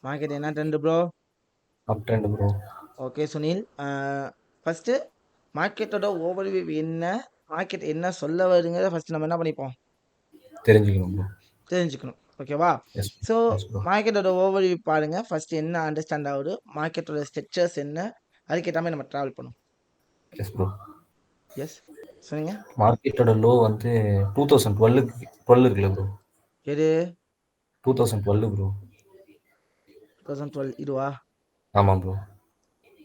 Market என்ன trend bro? Up trend bro. Okay Sunil. First மார்க்கெட்டோட overview என்ன? மார்க்கெட் என்ன சொல்ல வருதுங்கிறத ஃபர்ஸ்ட் நம்ம என்ன பண்ணிப்போம்? தெரிஞ்சுக்கணும் ப்ரோ. தெரிஞ்சுக்கணும். ஓகேவா? Yes so yes bro. மார்க்கெட்டோட ஓவர்வியூ பாருங்க. ஃபர்ஸ்ட் என்ன அண்டர்ஸ்டாண்ட் ஆகுது? மார்க்கெட்டோட ஸ்ட்ரக்சர்ஸ் என்ன? அதுக்கேத்த மாரி நம்ம டிராவல் பண்ணுவோம். Yes bro. எஸ். சொல்லுங்க. மார்க்கெட்டோட லோ வந்து 2012 இருக்குல்ல ப்ரோ. எது? 2012 ப்ரோ. 2012 இதுவா? ஆமாம் ப்ரோ.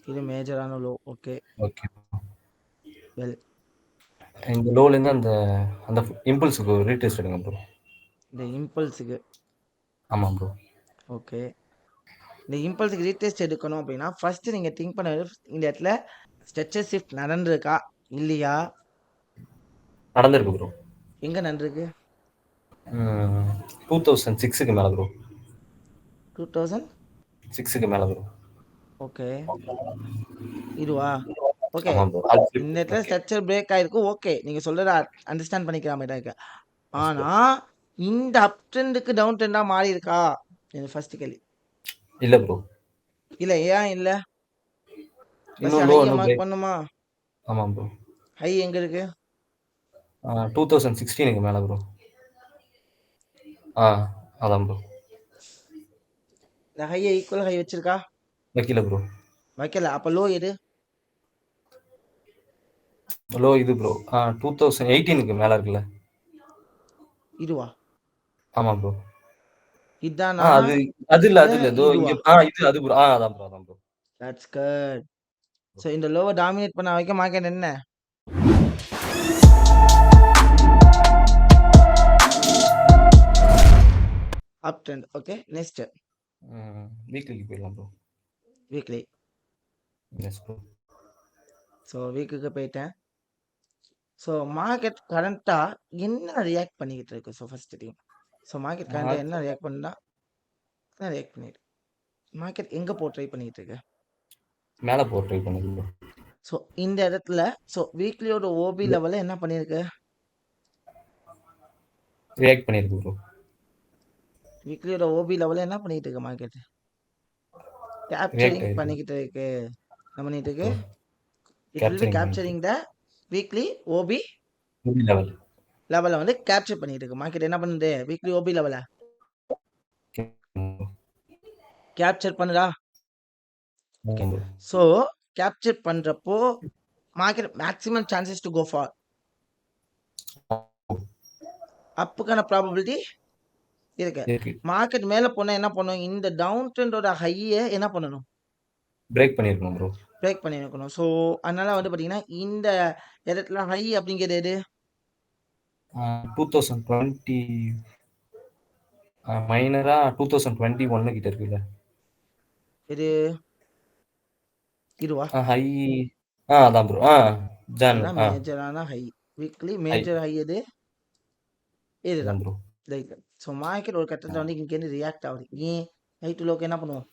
இது மேஜரான லோ. ஓகே. ஓகே. வெல். இந்த லோலேருந்து அந்த அந்த இம்பல்ஸுக்கு ஒரு ரீடெஸ்ட் எடுங்க ப்ரோ. இந்த இம்பல்ஸுக்கு. ஆமாம் ப்ரோ. ஓகே. இந்த இம்பல்ஸுக்கு ரீடெஸ்ட் எடுக்கணும் அப்படின்னா ஃபர்ஸ்ட் நீங்க திங்க் பண்ண இந்த இடத்துல ஸ்ட்ரக்சர் ஷிஃப்ட் நடந்திருக்கா இல்லையா? நடந்திருக்கு ப்ரோ. எங்க நடந்திருக்கு? 2006க்கு மேல ப்ரோ. 2006க்கு மேல ப்ரோ. ஓகே. இதுவா? ஓகே. ஆமாம் ப்ரோ. இந்த இடத்துல ஸ்ட்ரக்சர் பிரேக் ஆயிருக்கு. ஓகே. நீங்க சொல்றத அண்டர்ஸ்டாண்ட் பண்ணிக்கிற மாதிரி தான் இருக்கு. ஆனா இந்த அப் ட்ரெண்டுக்கு டவுன் ட்ரெண்டா மாறி இருக்கா? இது ஃபர்ஸ்ட் கேள்வி. இல்ல ப்ரோ. இல்ல ஏன் இல்ல? ஃபர்ஸ்ட் இன்னும் லோ ஹையை இன்னும் மார்க் பிரேக். பண்ணுமா? ஆமாம் ப்ரோ. ஹை எங்க இருக்கு? 2016க்கு மேல ப்ரோ. அதான் ப்ரோ. இந்த ஹையை ஈக்குவல் ஹை வச்சிருக்கா? வைக்கல ப்ரோ. வைக்கல. அப்ப லோ எது? லோ இது ப்ரோ. 2018க்கு மேல இருக்குல்ல. இதுவா? ஆமா ப்ரோ. இதானா? அது இல்ல இதோ இங்க இதுவா? அது ப்ரோ. அதான் ப்ரோ. That's good. ஸோ இந்த லோவை டாமினேட் பண்ண வைக்க மார்க்கெட் என்ன? Up trend. ஓகே. நெக்ஸ்ட் வீக்லிக்கு போயிடலாம் bro. Weekly. Yes bro. So வீக்குக்கு போயிட்டேன். ஸோ மார்க்கெட் கரண்டா என்ன ரியாக்ட் பண்ணிக்கிட்டு இருக்கு? So first thing. So market கரண்டா என்ன ரியாக்ட் பண்ணா? என்ன ரியாக்ட் பண்ணிட்டு மார்க்கெட் எங்க போ ட்ரை பண்ணிட்டு இருக்கு? மேல போ ட்ரை பண்ணுது ப்ரோ. ஸோ இந்த இடத்துல ஸோ வீக்லியோட ஓபி லெவலில் என்ன பண்ணியிருக்கு? ரியாக்ட் பண்ணிருக்கு ப்ரோ. வீக்லியோட ஓபி லெவலில் என்ன பண்ணிட்டு இருக்கு மார்க்கெட்? கேப்சரிங் பண்ணிக்கிட்டு இருக்கு. என்ன பண்ணிட்டு இருக்கு? It will be capturing the weekly OB லெவலில் வந்து கேப்சர் பண்ணிட்டு இருக்கு. மார்க்கெட் என்ன பண்ணுது? வீக்லி ஓபி லெவலை கேப்சர் பண்ணுதா? ஓகே. ஸோ கேப்சர் பண்றப்போ market maximum chances to go for அப்புக்கான ப்ராபபிலிட்டி இருக்கு. மார்க்கெட் மேல போனா என்ன பண்ணும்? இந்த டவுன் ட்ரெண்டோட ஹையை என்ன பண்ணணும்? பிரேக் பண்ணிருக்கணும் ப்ரோ. பிரேக் பண்ணிருக்கணும். ஸோ அதனால வந்து பாத்தீங்கன்னா இந்த இடத்துல ஹை அப்படிங்கிறது எது? 2020 மைனரா 2021 கிட்ட இருக்குல்ல. இது இதுவா? ஹை அதான் ப்ரோ. இதுதான் மேஜரான ஹை. வீக்லி மேஜர் ஹை எது? இதுதான் ப்ரோ. ரைட். ஸோ மார்க்கெட் ஒரு கட்டத்தில் வந்து இங்க இருந்து ரியாக்ட் ஆகுது. ஏன் ஹை டு லோக்கு என்ன பண்ணுவோம்?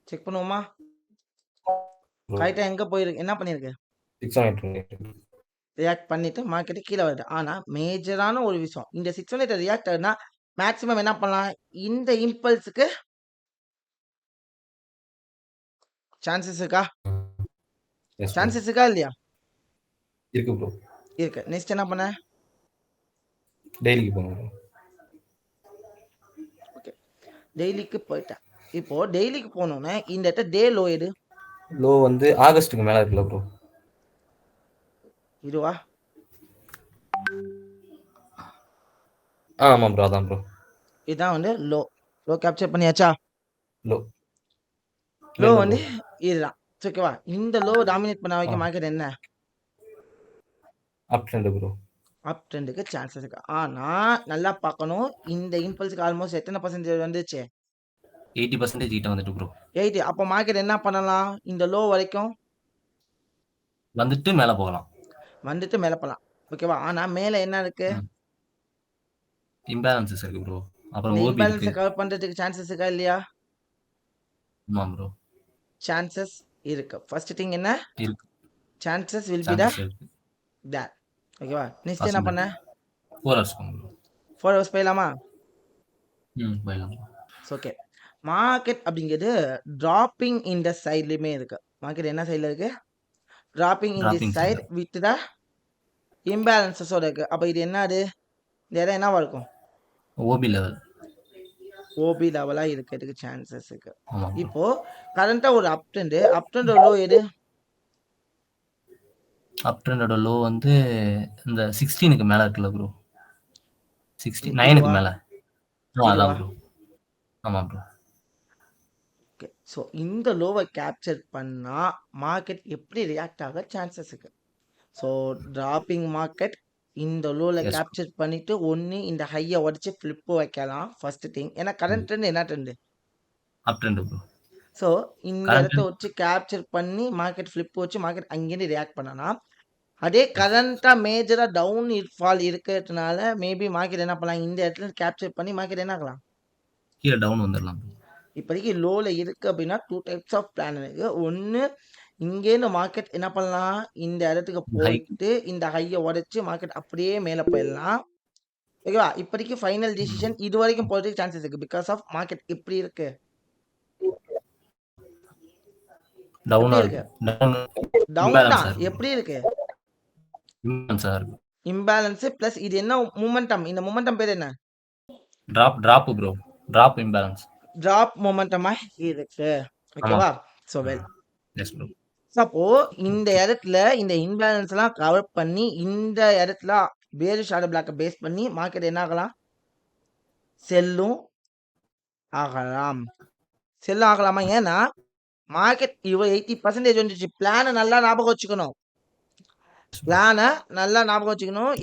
செக் பண்ணுவோமா? கரெக்டா எங்க போயிருக்கு? என்ன பண்ணிருக்கு? ரியாக்ட் பண்ணிட்டு மார்க்கெட் கீழே வருது. ஆனா மேஜரான ஒரு விஷயம், இந்த 600 ரியாக்ட் ஆகுதுன்னா மேக்ஸிமம் என்ன பண்ணலாம்? இந்த இம்பல்ஸுக்கு சான்சஸ் இருக்கா? சான்சஸ் இருக்கா இல்லையா? இருக்கு ப்ரோ. இருக்கு. நெக்ஸ்ட் என்ன பண்ண? டெய்லிக்கு போங்க. ஓகே. டெய்லிக்கு போயிட்டேன். இப்போ டெய்லிக்கு போனோம்னா இந்த இடத்துல டே லோ எது? லோ வந்து ஆகஸ்டுக்கு மேல இருக்குல்ல ப்ரோ. இதுவா? ஆமா ப்ரோ. அதான் ப்ரோ. இதான் வந்து லோ. லோ கேப்சர் பண்ணியாச்சா? லோ வந்து இதுதான். ஓகேவா? இந்த லோ டாமினேட் பண்ண வைக்க மார்க்கெட் என்ன? Up trend bro. அப் ட்ரெண்டுக்கு சான்சஸ் இருக்கு. ஆனா நல்லா பார்க்கணும். இந்த இம்பல்ஸ்க்கு ஆல்மோஸ்ட் எத்தனை பர்சன்டேஜ் வந்துச்சு? 80% கிட்ட வந்துட்டு ப்ரோ. 80. அப்போ மார்க்கெட் என்ன பண்ணலாம்? இந்த லோ வரைக்கும் வந்துட்டு மேல போகலாம். ஓகேவா? ஆனா மேல என்ன இருக்கு? இம்பேலன்சஸ் இருக்கு ப்ரோ. அப்புறம் இந்த ஓபி இம்பேலன்ஸை இருக்கு. கவர் பண்றதுக்கு சான்சஸ் இருக்கா இல்லையா? ஆமா ப்ரோ. சான்சஸ் இருக்கு. ஃபர்ஸ்ட் திங் என்ன? இருக்கு. Chances will be there. ஓகேவா? நெக்ஸ்ட் என்ன பண்ண? 4 ஹவர்ஸ் போங்க ப்ரோ. 4 ஹவர்ஸ் போயிடலாமா? போயிடலாம். ஓகே. மார்க்கெட் அப்படிங்கிறது டிராப்பிங் இன் த சைட்லயுமே இருக்கு. மார்க்கெட் என்ன சைடுல இருக்கு? Dropping in the dropping side side with the இம்பேலன்சஸோட இருக்கு. அப்ப இது என்னது? இந்த இடம் என்னவா இருக்கும்? OP level. ஓபி லெவலா இருக்கிறதுக்கு சான்சஸ் இருக்கு. ஆமாம் ப்ரோ. இப்போ கரண்டா ஒரு அப் ட்ரெண்ட் லோ எது? அப் ட்ரெண்டோட லோ வந்து இந்த 16க்கு மேல இருக்குல்ல ப்ரோ. 69க்கு இதுவா? மேல. இதுவா? அதான் ப்ரோ. ஆமா ப்ரோ. ஓகே. ஸோ இந்த லோவை கேப்சர் பண்ணா மார்க்கெட் எப்படி ரியாக்ட் ஆக சான்சஸ் இருக்கு? ஸோ டிராப்பிங் மார்க்கெட் இந்த லோவில் எஸ் ப்ரோ. கேப்சர் பண்ணிட்டு ஒன்று இந்த ஹையை உடச்சி ஃப்ளிப்பு வைக்கலாம் ஃபர்ஸ்ட் திங். ஏன்னா கரண்ட் ட்ரெண்ட் என்ன ட்ரெண்டு? அப் ட்ரெண்ட் ப்ரோ. ஸோ இந்த கரண்ட் இடத்த வச்சு கேப்சர் பண்ணி மார்க்கெட் ஃப்ளிப் வச்சு மார்க்கெட் அங்கேருந்து ரியாக்ட் பண்ணனா அதே கரண்ட்டாக மேஜராக டவுன் ஃபால் இருக்கிறதுனால மேபி மார்க்கெட் என்ன பண்ணலாம்? இந்த இடத்துல கேப்சர் பண்ணி மார்க்கெட் என்ன ஆகலாம்? கீழே டவுன் வந்துடலாம். இப்போதைக்கு லோவில் இருக்குது அப்படின்னா 2 டைப்ஸ் ஆஃப் பிளான் இருக்குது. ஒன்று இங்கேருந்து மார்க்கெட் என்ன பண்ணலாம்? இந்த இடத்துக்கு ஹை போயிட்டு இந்த ஹையை உடைச்சு மார்க்கெட் அப்படியே மேலே போயிடலாம். ஓகேவா? இப்போதைக்கு ஃபைனல் டிசிஷன் இது வரைக்கும் போகிறதுக்கு சான்சஸ் இருக்குது. பிகாஸ் ஆஃப் மார்க்கெட் எப்படி இருக்கு? டவுனா எப்படி இருக்கு. இருக்கு? டவுன் இம்பேலன்ஸா தான். இருக்கு. எப்படி இருக்கு? இம்பேலன்ஸா இருக்கு. இம்பேலன்ஸ் பிளஸ் இது என்ன மூமெண்டம்? இந்த மூமெண்டம் பேர் என்ன? Drop bro. Drop imbalance. Drop மூமெண்டமா இருக்கு. ஓகேவா? So well. Yes bro. அப்போ இந்த இடத்துல இந்த இம்பேலன்ஸ் எல்லாம் கவர் பண்ணி இந்த இடத்துல பேரிஷ் ஆர்டர் பிளாக்கை பேஸ் பண்ணி மார்க்கெட் என்ன ஆகலாம்? செல்லும் ஆகலாம். செல்லும் ஆகலாமா? ஏன்னா மார்க்கெட் 80% வந்துச்சு. பிளானை நல்லா ஞாபகம் வச்சுக்கணும்.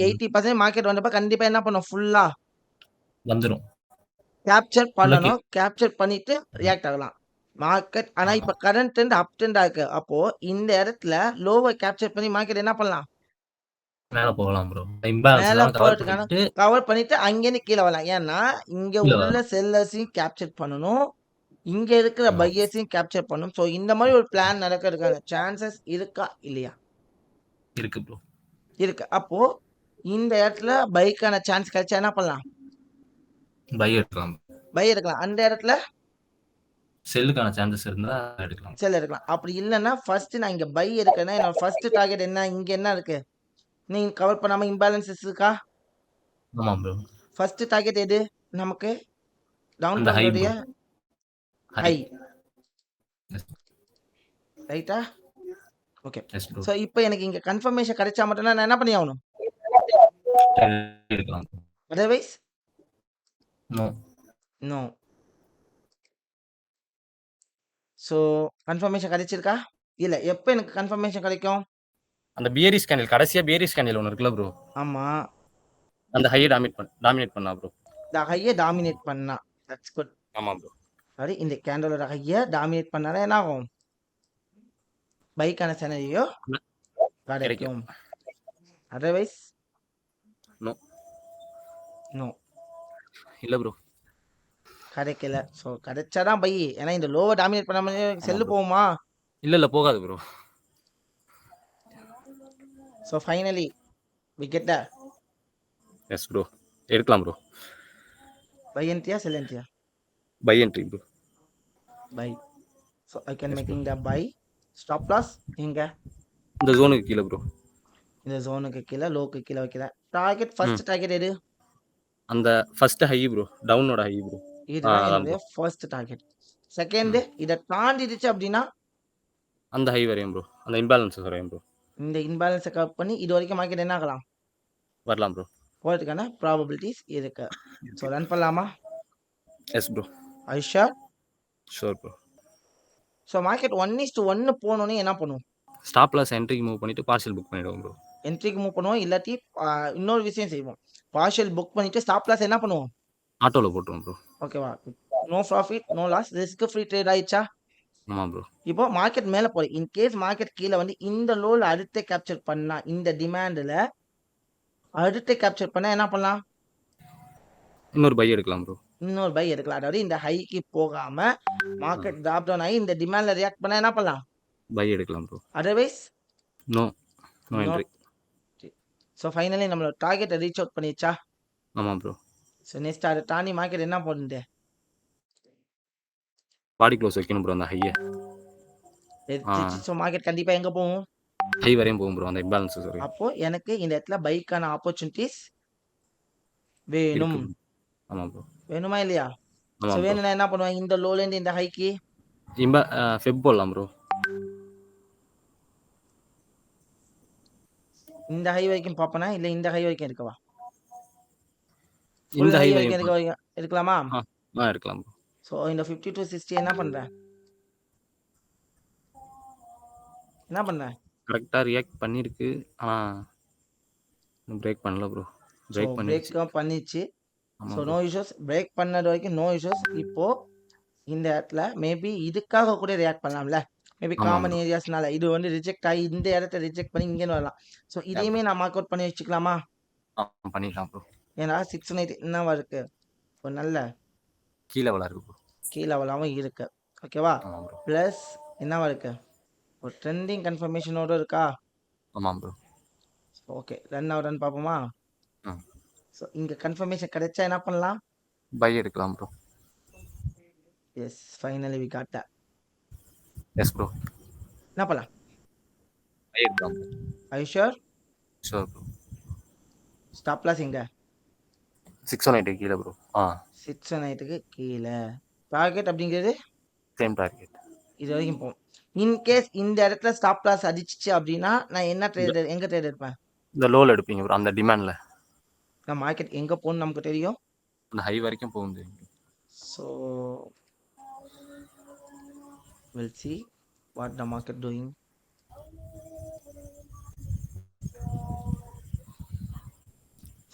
80% மார்க்கெட் வந்தப்ப கண்டிப்பா என்ன பண்ணும்? ஃபுல்லா வந்துரும். கேப்சர் ஃபுல்லா பண்ணணும். கேப்சர் பண்ணிட்டு ரியாக்ட் ஆகலாம் மார்க்கெட். ஆனா இப்ப கரண்ட் ட்ரெண்ட் அப் ட்ரெண்டா இருக்கு. அப்போ இந்த இடத்துல லோவை கேப்சர் பண்ணி மார்க்கெட் என்ன பண்ணலாம்? மேல போகலாம் ப்ரோ. இம்பேலன்ஸ் மேல எல்லாம் கவர் போறதுக்கான பண்ணிட்டு கவர் பண்ணிட்டு அங்கேருந்து கீழே வரலாம். ஏன்னா இங்க கீழ உள்ள வரலாம். செல்லர்ஸையும் கேப்சர் பண்ணணும். இங்க இருக்கிற ஆமா. பையர்ஸையும் கேப்சர் பண்ணணும். ஸோ இந்த மாதிரி ஒரு பிளான் நடக்கிறதுக்கான சான்சஸ் இருக்கா இல்லையா? இருக்கு ப்ரோ. இருக்கு. அப்போ இந்த இடத்துல பைக்கான சான்ஸ் கிடைச்சா என்ன பண்ணலாம்? பை எடுக்கலாம். பை எடுக்கலாம். அந்த இடத்துல செல்லுக்கான சான்சஸ் இருந்தா எடுக்கலாம். செல் எடுக்கலாம். அப்படி இல்லைன்னா ஃபர்ஸ்ட் நான் இங்க பை எடுக்கிறேன்னா என்னோட ஃபர்ஸ்ட் டார்கெட் என்ன? இங்க என்ன இருக்கு? நீங்க கவர் பண்ணாம இம்பேலன்சஸ் இருக்கா? ஆமா ப்ரோ. ஃபர்ஸ்ட் டார்கெட் எது நமக்கு? டவுன் அந்த ஹை ட்ரெண்டோடைய ப்ரோ. ஹை. எஸ். ரைட்டா? ஓகே. Yes bro. ஸோ இப்போ எனக்கு இங்க கன்ஃபர்மேஷன் கிடைச்சா மட்டும் நான் என்ன பண்ணி ஆகணும்? எடுக்கலாம். Otherwise no. No. So confirmation கிடைச்சிருக்கா? இல்ல. எப்போ எனக்கு கன்ஃபர்மேஷன் கிடைக்கும்? அந்த பியரிஷ் கேண்டில் கடைசியா பியரிஷ் கேண்டில் ஒன்னு இருக்குல்ல ப்ரோ. ஆமா. அந்த ஹையை டாமினேட் பண்ணா ப்ரோ. இந்த ஹையை டாமினேட் பண்ணா. That's good. ஆமா ப்ரோ. சாரி, இந்த கேண்டலோட ஹையை டாமினேட் பண்ணாலே என்ன ஆகும்? பைக்கான செனரியோ கிடைக்கும். Otherwise no. நோ. இல்ல ப்ரோ. கிடைக்கல. ஸோ கிடைச்சாதான் பை. ஏன்னா இந்த லோவை டாமினேட் பண்ணாம செல்லு போகுமா? இல்ல போகாது bro. So finally we get the yes bro. எடுக்கலாம் ப்ரோ. பை என்ட்ரியா செல் என்ட்ரியா? Buy entry bro. Buy. So I can making the buy. Stop loss எங்க? இந்த ஜோனுக்கு கீழே ப்ரோ. இந்த ஜோனுக்கு கீழே லோக்கு கீழே வைக்கிற டார்கெட். ஃபர்ஸ்ட் டார்கெட் எது? அந்த ஃபர்ஸ்ட் ஹை ப்ரோ. டவுனோட ஹை ப்ரோ. இதுதான் என்னுடைய ஃபர்ஸ்ட் டார்கெட். செகண்ட் இதை தாண்டிடுச்சு அப்படின்னா அந்த ஹை வரையும் ப்ரோ. அந்த இம்பேலன்ஸ் வரையும் ப்ரோ. இந்த இன்பேலன்ஸை கவர் பண்ணி இது வரைக்கும் மார்க்கெட் என்ன ஆகலாம்? வரலாம் ப்ரோ. போகிறதுக்கான ப்ராபபிலிட்டிஸ் இருக்கு. ஸோ ரன் பண்ணலாமா? Yes bro. ஐஷா ஷூர் ப்ரோ. ஸோ மார்க்கெட் 1:1 போனோன்னே என்ன பண்ணுவோம்? ஸ்டாப் லாஸ் என்ட்ரிக்கு மூவ் பண்ணிட்டு பார்சல் புக் பண்ணிடுவோம் ப்ரோ. என்ட்ரிக்கு மூவ் பண்ணுவோம். இல்லாட்டி இன்னொரு விஷயம் செய்வோம். பார்ஷியல் புக் பண்ணிட்டு ஸ்டாப் லாஸ் என்ன பண்ணுவோம்? ஆட்டோவில் போட்டுருவோம் ப்ரோ. ஓகேவா? No profit no loss. Risk free trade ஆயிடுச்சா? ஆமா ப்ரோ. இப்போ மார்க்கெட் மேலே போய் இன்கேஸ் மார்க்கெட் கீழே வந்து இந்த லோவில் அடுத்த கேப்சர் பண்ணா இந்த டிமாண்டில் அடுத்த கேப்சர் பண்ணா என்ன பண்ணலாம்? இன்னொரு பை எடுக்கலாம் ப்ரோ. இன்னொரு பை எடுக்கலாம். அதாவது இந்த ஹைக்கு போகாம மார்க்கெட் டிராப் டவுன் ஆகி இந்த டிமாண்ட்ல ரியாக்ட் பண்ணா என்ன பண்ணலாம்? பை எடுக்கலாம் bro. Otherwise no entry. So finally நம்மளோட டார்கெட்டை ரீச் அவுட் பண்ணிடுச்சா? ஆமா ப்ரோ. ஸோ நெக்ஸ்ட் அதை தாண்டி மார்க்கெட் என்ன பண்ணுது? பாடி க்ளோஸ் வைக்கணும் ப்ரோ அந்த ஹையை. எடுத்துச்சு. ஸோ மார்க்கெட் கண்டிப்பா எங்க போகும்? ஹை வரையும் போகும் ப்ரோ அந்த இம்பேலன்ஸஸ் வரையும். அப்போ எனக்கு இந்த இடத்துல பைக்கான ஆப்பர்ச்சுனிட்டிஸ் வேணும். இருக்கு. ஆமாம் ப்ரோ. வேணுமா இல்லையா? ஸோ ஆமாம் ப்ரோ. வேணும்னா என்ன பண்ணுவேன்? இந்த லோல இருந்து இந்த ஹைக்கு ஃபெப் போடலாம் ப்ரோ. இந்த ஹை வரைக்கும் பார்ப்பனா இல்ல இந்த ஹை வரைக்கும் இருக்கவா? இந்த ஃபுல் ஹை ஹை வரையும் வரைக்கும் எடுக்கலாமா? எடுக்கலாம் ப்ரோ. ஸோ இந்த 50 to 60 என்ன பண்றேன்? என்ன பண்றேன்? கரெக்டாக ரியாக்ட் பண்ணியிருக்கு. ஆனால் பிரேக் பண்ணல ப்ரோ. ஸோ பிரேக் பண்ணிடுச்சு. பிரேக் பண்ணிச்சு. ஸோ ஆமாம் நோ ப்ரோ. இஷ்யூஸ். பிரேக் பண்ணது வரைக்கும் நோ இஷ்யூஸ். இப்போ இந்த இடத்துல மேபி இதுக்காக கூட ரியாக்ட் பண்ணலாம்ல. மேபி ஆமாம் காமன் ப்ரோ. ஏரியாஸ்னால இது வந்து ரிஜெக்ட் ஆகி இந்த இடத்த ரிஜெக்ட் பண்ணி இங்கேன்னு வரலாம். ஸோ இதையுமே நான் மார்க் அவுட் பண்ணி வச்சுக்கலாமா? பண்ணிடலாம் ப்ரோ. ஏன்னா 618 என்னவா இருக்கு? ஒரு நல்ல கீழே லெவலாக இருக்கு ப்ரோ. கீ லெவலாகவும் இருக்கு. ஓகேவா? ஆமாம் ப்ரோ. ப்ளஸ் என்னவா இருக்கு? ஒரு ட்ரெண்டிங் கன்ஃபர்மேஷனோட இருக்கா? ஆமாம் ப்ரோ. ஓகே. ரன் ஆகுதான்னு பார்ப்போமா? ம். ஸோ இங்க கன்ஃபர்மேஷன் கிடைச்சா என்ன பண்ணலாம்? பை எடுக்கலாம் bro. Yes finally we got that. Yes bro. என்ன பண்ணலாம்? பை எடுக்கலாம் bro. I sure? Sure bro. Stop loss எங்க? 618 கீழே ப்ரோ. 618க்கு கீழே. டார்கெட் அப்படிங்கிறது சேம் டார்கெட். இது வரைக்கும் போகும். இன்கேஸ் இந்த இடத்துல ஸ்டாப் லாஸ் அடிச்சிச்சு அப்படின்னா நான் என்ன ட்ரேட் எங்க ட்ரேட் எடுப்பேன்? இந்த லோவில் எடுப்பீங்க ப்ரோ அந்த டிமாண்டில். நான் மார்க்கெட் எங்க போகணும்னு நமக்கு தெரியும். அந்த ஹை வரைக்கும் போகுது. So we'll see what the market doing.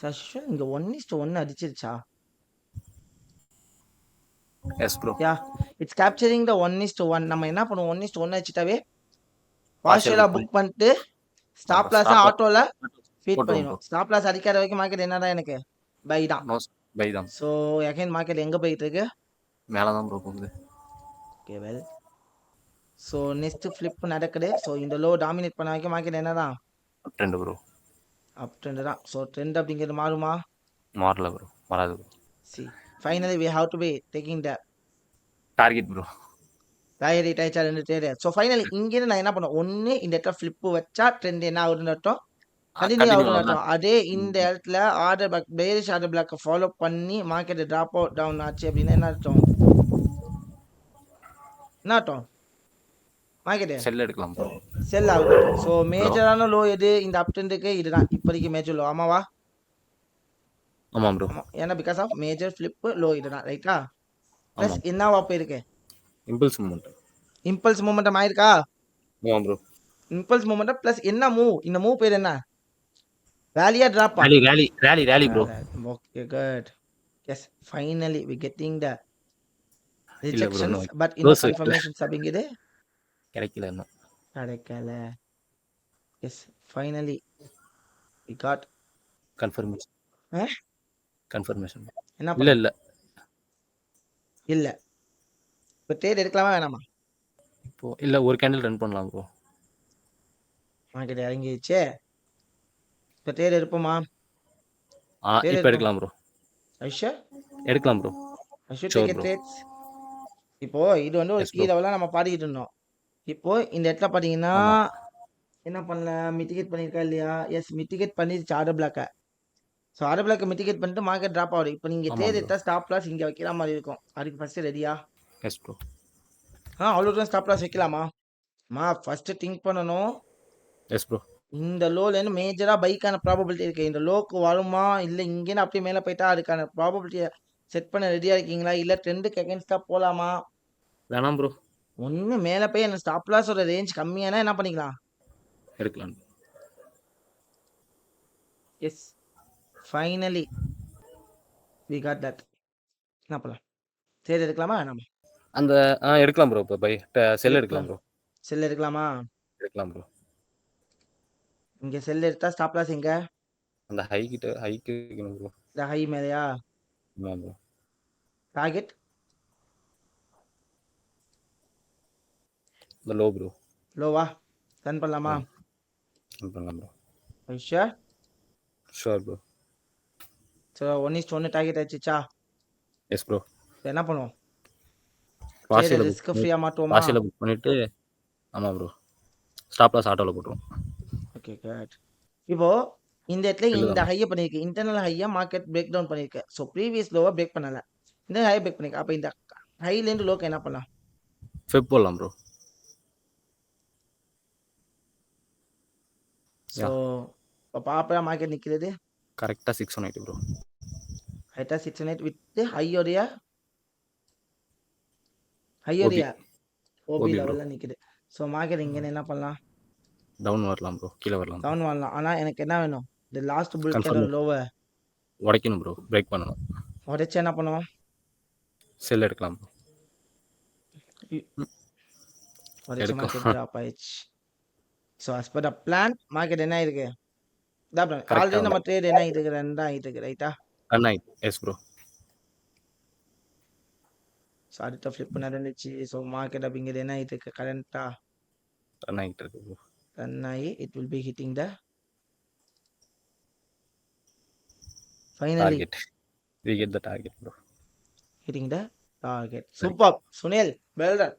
சஷ்வன் இங்க 1:1 அடிச்சிருச்சா? Yes bro. Ya it's capturing the 1:1. நம்ம என்ன பண்ணுவோம்? 1:1 அடிச்சிட்டாவே பார்ஷியலா புக் பண்ணிட்டு ஸ்டாப் லாஸ் ஆட்டோல ஃபீட் பண்ணிடும். ஸ்டாப் லாஸ் அடிக்காத வரைக்கும் மார்க்கெட் என்னதான் எனக்கு பை தான். பை தான். ஸோ அகைன் மார்க்கெட் எங்க போயிட்டு இருக்கு? மேலே தான் ப்ரோ போகுது. Okay well. So next flip நடக்குது. ஸோ இந்த லோ டாமினேட் பண்ண வரைக்கும் மார்க்கெட் என்னதான்? Up trend bro. Up trend தான். ஸோ ட்ரெண்ட் அப்படிங்கிறது மாறுமா? மாறல ப்ரோ. வராது bro. See finally we have to be taking the target bro. டைரி டைச்சா 2 ட்ரேட். ஸோ ஃபைனலி இங்கிருந்து நான் என்ன பண்ணுவேன்? ஒன்று இந்த இடத்துல ஃபிளிப்பு வச்சா ட்ரெண்ட் என்ன ஆகுதுன்னு அர்த்தம்? கண்டினியூ ஆகுதுன்னு அர்த்தம். அதே இந்த இடத்துல ஆர்டர் பேக் பேரிஷ் ஆர்டர் பிளாக்கை ஃபாலோ பண்ணி மார்க்கெட் ட்ராப் அவுட் டவுன் ஆச்சு அப்படின்னா என்ன அர்த்தம்? என்ன அர்த்தம்? மார்க்கெட் செல் எடுக்கலாம் ப்ரோ. செல் ஆகுது. ஸோ மேஜரான லோ எது? இந்த அப் ட்ரெண்டுக்கு இதுதான் இப்போதைக்கு மேஜர் லோ. ஆமாவா? ஆமாம் ப்ரோ. ஆமாம். ஏன்னா because of major flip low இதுதான். ரைட்டா? ப்ளஸ் என்னவா போயிருக்கு? Impulse moment. இம்பல்ஸ் மூமெண்டம் ஆயிருக்கா? ஆமாம் ப்ரோ. இம்பல்ஸ் மூமெண்டம் ப்ளஸ் என்ன மூவ்? இந்த மூவ் பேர் என்ன? வேலியா ட்ராப்பா? Rally bro. Okay good. Yes finally we getting the இல்ல ப்ரோ. ரிஜெக்ஷன்ஸ் பட் இந்த கன்ஃபர்மேஷன்ஸ் அப்படிங்கிறது கிடைக்கல இன்னும். கிடைக்கல. Yes finally we got confirmation. Confirmation. என்ன இல்ல இல்ல இல்ல. இப்போ ட்ரேட் எடுக்கலாமா வேணாமா? இப்போ இல்ல ஒரு கேண்டில் ரன் பண்ணலாம் ப்ரோ. மார்க்கெட் இறங்கிடுச்சு. இப்போ ட்ரேட் எடுப்போமா? இப்போ எடுக்கலாம் ப்ரோ. ஐஷா எடுக்கலாம் ப்ரோ. Aisha take trades. இப்போ இது வந்து ஒரு கீ லெவலாக நம்ம பாடிக்கிட்டு இருந்தோம். இப்போ இந்த இடத்துல பார்த்தீங்கன்னா என்ன பண்ணல? மிட்டிகேட் பண்ணியிருக்கா இல்லையா? எஸ் மிட்டிகேட் பண்ணிருச்சு ஆர்டர் பிளாக்கை. ஸோ ஆர்டர் பிளாக்கை மிட்டிகேட் பண்ணிட்டு மார்க்கெட் ட்ராப் ஆகுது. இப்போ நீங்கள் ட்ரேட் எடுத்தால் ஸ்டாப் லாஸ் இங்கே வைக்கிற மாதிரி இருக்கும். அதுக்கு ஃபர்ஸ்ட் ரெடியா? Yes bro. அவ்வளோ தான் ஸ்டாப் லாஸ் வைக்கலாமா? ஃபர்ஸ்ட் திங்க் பண்ணணும். Yes bro. இந்த லோலேருந்து மேஜராக பைக்கான ப்ராபபிலிட்டி இருக்குது. இந்த லோக்கு வருமா இல்லை இங்கேருந்து அப்படியே மேலே போயிட்டா அதுக்கான ப்ராபபிலிட்டியை செட் பண்ண ரெடியாக இருக்கீங்களா? இல்லை ட்ரெண்டுக்கு அகேன்ஸ்டாக போகலாமா? வேணாம் ப்ரோ. ஒன்று மேலே போய் அந்த ஸ்டாப் லாஸோட ரேஞ்ச் கம்மியானா என்ன பண்ணிக்கலாம்? எடுக்கலாம். Yes finally we got that. என்ன பண்ணலாம்? சரி எடுக்கலாமா வேணாமா? அந்த எடுக்கலாம் ப்ரோ. இப்போ பை செல் எடுக்கலாம் ப்ரோ. செல் எடுக்கலாமா? எடுக்கலாம் ப்ரோ. இங்கே செல் எடுத்தா ஸ்டாப் லாஸ் எங்க? அந்த ஹைக்கு வைக்கணும் ப்ரோ. இந்த ஹை மேலையா? ஆமாம் ப்ரோ. டார்கெட் இந்த லோ ப்ரோ. லோவா? ரன் பண்ணலாமா? ரன் பண்ணலாம் bro. Sure? Sure bro. So 1:1 target ஆயிடுச்சா? Yes bro. என்ன பண்ணுவோம்? ட்ரேட பார்சியல புக் ரிஸ்க் பண்ணி ஃப்ரீயா மாட்டுவோமா? பார்சியல புக் பண்ணிட்டு ஆமா ப்ரோ. ஸ்டாப் லாஸ் ஆட்டோல போட்டுருவோம். Okay good. இப்போ இந்த இடத்துல செல்லு இந்த தான். ஹையை பண்ணியிருக்கு. இன்டர்னல் ஹையா மார்க்கெட் பிரேக் டவுன் பண்ணியிருக்கு. ஸோ ப்ரீவியஸ் லோவை பிரேக் பண்ணல. இந்த ஹையை பிரேக் பண்ணிருக்கு. அப்போ இந்த ஹைலேருந்து லோக்கு என்ன பண்ணலாம்? ஃபெப் போடலாம் ப்ரோ. ஸோ இப்போ ப்ராப்பராக மார்க்கெட் நிற்கிறது கரெக்டாக 618 ப்ரோ. ஹைட்டா 608 வித் ஹையோடைய ஓபி ஓபி ஓபி ப்ரோ. லெவலில் நிற்குது. ஸோ மார்க்கெட் இங்கேருந்து என்ன பண்ணலாம்? டவுன் வரலாம் ப்ரோ. கீழே வரலாம். டவுன் வரலாம். ஆனால் எனக்கு என்ன வேணும்? இந்த லாஸ்ட் புல் கன்ஃபார்ம் கேண்டல் லோவை உடைக்கணும் ப்ரோ. பிரேக் பண்ணணும். உடைச்சு என்ன பண்ணுவோம்? செல் எடுக்கலாம் ப்ரோ. உடைச்சு மார்க்கெட் எடுக்கலாம். ட்ராப் ஆயிடுச்சு. So as per the plan market என்ன ஆயிருக்கு? கரெக்டா ஆல்ரெடி நம்ம வந்து ட்ரேட் என்ன ஆகிட்டு இருக்கு? ரன் ஆகிட்டு இருக்கு ரைட்டா? ரன் ஆயிட்டு. Yes bro. ஸோ அடுத்த ஃப்ளிப் நடந்துச்சு. ஸோ மார்க்கெட் அப்படிங்கிறது என்ன ஆகிட்டு இருக்கு? கரண்ட்டாக ரன் ஆகிட்டு இருக்கு ப்ரோ. ரன் ஆகி it will be hitting the finally target. We get the target bro. hitting the target. Superb, Sunil. Well done.